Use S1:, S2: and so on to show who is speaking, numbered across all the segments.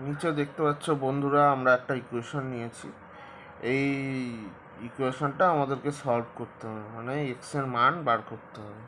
S1: নিচে দেখতে পাচ্ছ বন্ধুরা, আমরা একটা ইকুয়েশন নিয়েছি। এই ইকুয়েশনটা আমাদেরকে সলভ করতে হবে, মানে এক্স এর মান বার করতে হবে।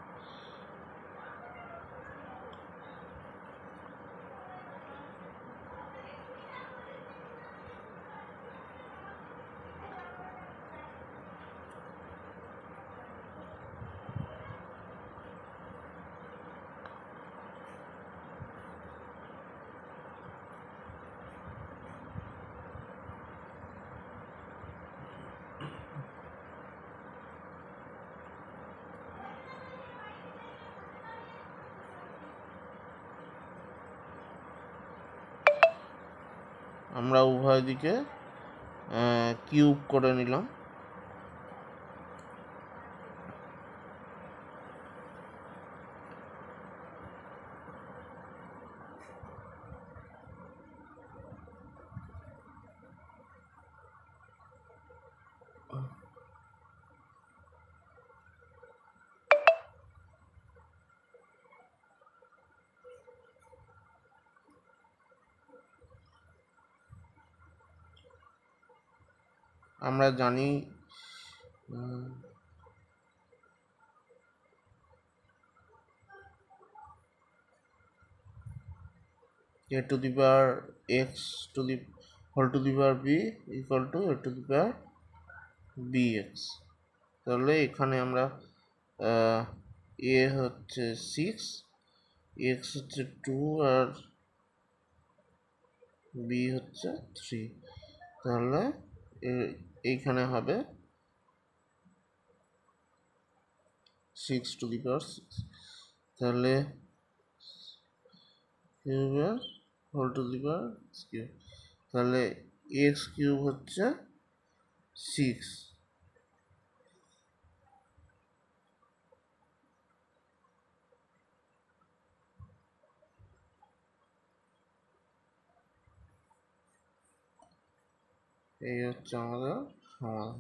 S1: আমরা উভয় দিকে কিউব করে নিলাম। আমরা জানি a to the power x to the whole to the power b equal to a to the power bx। তাহলে এখানে আমরা a হচ্ছে 6, x হচ্ছে 2 আর b হচ্ছে 3। তাহলে এইখানে হবে 6 to the power 6। তাহলে কিউবের whole to the power cube, তাহলে এক্স কিউব হচ্ছে 6। এই হচ্ছে আমাদের সমাধান।